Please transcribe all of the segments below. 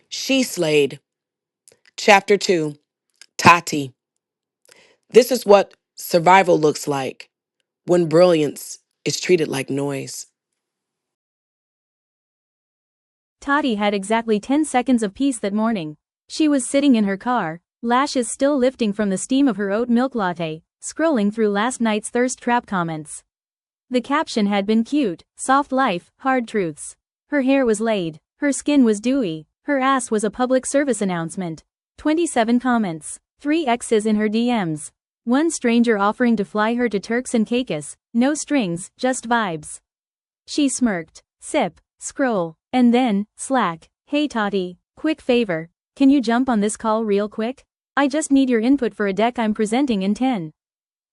She slayed. Chapter 2. Tati. This is what survival looks like when brilliance is treated like noise. Tati had exactly 10 seconds of peace that morning. She was sitting in her car, lashes still lifting from the steam of her oat milk latte, scrolling through last night's thirst trap comments. The caption had been cute: soft life, hard truths. Her hair was laid, her skin was dewy, her ass was a public service announcement. 27 comments, 3 X's in her DMs. One stranger offering to fly her to Turks and Caicos, no strings, just vibes. She smirked, sip, scroll, and then, Slack. Hey Tati, quick favor, can you jump on this call real quick? I just need your input for a deck I'm presenting in 10.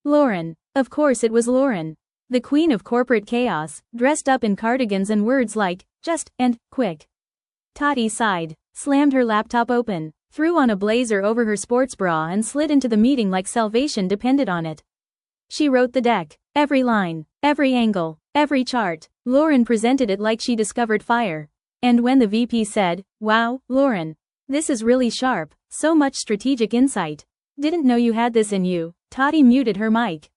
Lauren. Of course it was Lauren. The queen of corporate chaos, dressed up in cardigans and words like, just, and, quick. Tati sighed, slammed her laptop open, threw on a blazer over her sports bra and slid into the meeting like salvation depended on it. She wrote the deck, every line, every angle, every chart. Lauren presented it like she discovered fire. And when the VP said, "Wow, Lauren, this is really sharp, so much strategic insight. Didn't know you had this in you," Tati muted her mic.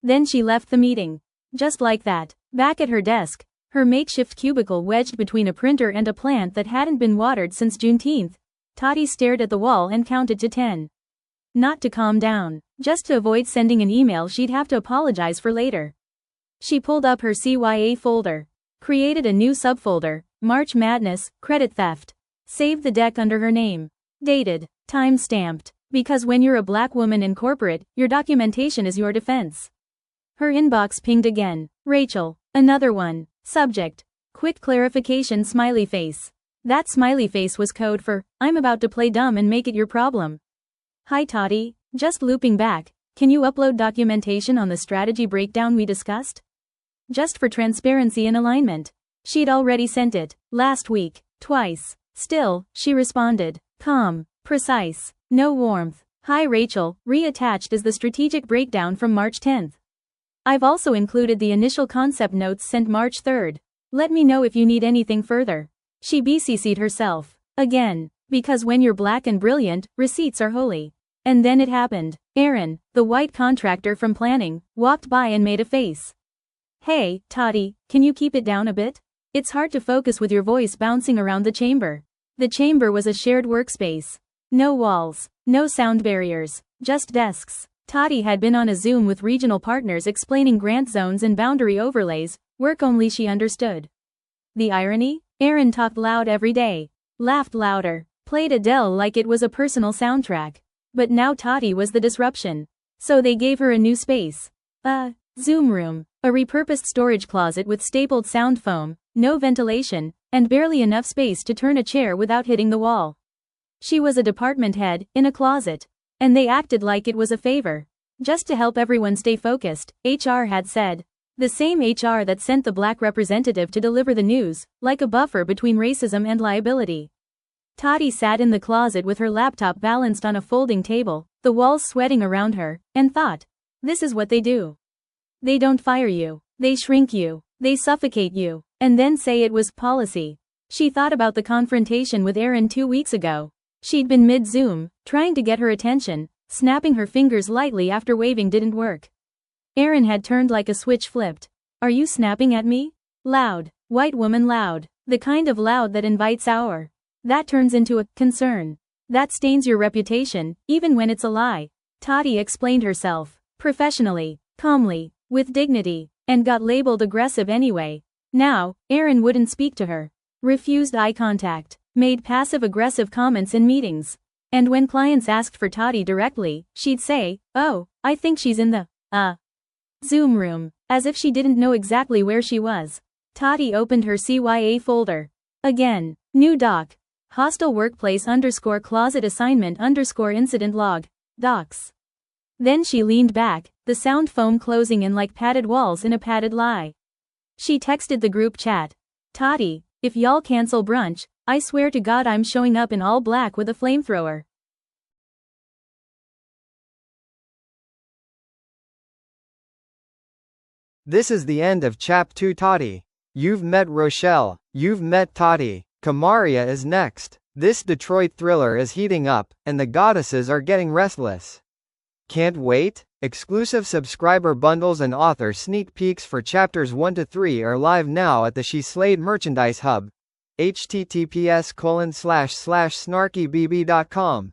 Then she left the meeting. Just like that, back at her desk, her makeshift cubicle wedged between a printer and a plant that hadn't been watered since Juneteenth, Tati stared at the wall and counted to 10. Not to calm down, just to avoid sending an email she'd have to apologize for later. She pulled up her CYA folder, created a new subfolder, March Madness, Credit Theft. Saved the deck under her name. Dated, time-stamped, because when you're a black woman in corporate, your documentation is your defense. Her inbox pinged again. Rachel, another one. Subject, quick clarification smiley face. That smiley face was code for, I'm about to play dumb and make it your problem. Hi Tati, just looping back, can you upload documentation on the strategy breakdown we discussed? Just for transparency and alignment. She'd already sent it, last week, twice. Still, she responded, calm, precise, no warmth. Hi Rachel, reattached is the strategic breakdown from March 10th. I've also included the initial concept notes sent March 3rd. Let me know if you need anything further. She BCC'd herself. Again, because when you're black and brilliant, receipts are holy. And then it happened. Aaron, the white contractor from planning, walked by and made a face. Hey, Tati, can you keep it down a bit? It's hard to focus with your voice bouncing around the chamber. The chamber was a shared workspace. No walls, no sound barriers, just desks. Tati had been on a Zoom with regional partners explaining grant zones and boundary overlays, work only she understood. The irony? Aaron talked loud every day, laughed louder, played Adele like it was a personal soundtrack. But now Tati was the disruption. So they gave her a new space. A Zoom room, a repurposed storage closet with stapled sound foam, no ventilation, and barely enough space to turn a chair without hitting the wall. She was a department head, in a closet. And they acted like it was a favor. Just to help everyone stay focused, HR had said. The same HR that sent the black representative to deliver the news, like a buffer between racism and liability. Tati sat in the closet with her laptop balanced on a folding table, the walls sweating around her, and thought, this is what they do. They don't fire you, they shrink you, they suffocate you, and then say it was policy. She thought about the confrontation with Aaron 2 weeks ago. She'd been mid-Zoom, trying to get her attention, snapping her fingers lightly after waving didn't work. Aaron had turned like a switch flipped. Are you snapping at me? Loud, white woman loud, the kind of loud that invites our. That turns into a concern. That stains your reputation, even when it's a lie. Tati explained herself, professionally, calmly, with dignity, and got labeled aggressive anyway. Now, Aaron wouldn't speak to her. Refused eye contact. Made passive-aggressive comments in meetings. And when clients asked for Tati directly, she'd say, oh, I think she's in the, Zoom room, as if she didn't know exactly where she was. Tati opened her CYA folder. Again, new doc. Hostile workplace _ closet assignment _ incident log, docs. Then she leaned back, the sound foam closing in like padded walls in a padded lie. She texted the group chat. Tati, if y'all cancel brunch, I swear to God I'm showing up in all black with a flamethrower. This is the end of Chap 2 Tati. You've met Rochelle. You've met Tati. Kamaria is next. This Detroit thriller is heating up, and the goddesses are getting restless. Can't wait? Exclusive subscriber bundles and author sneak peeks for chapters 1 to 3 are live now at the She Slayed merchandise hub. https://snarkybb.com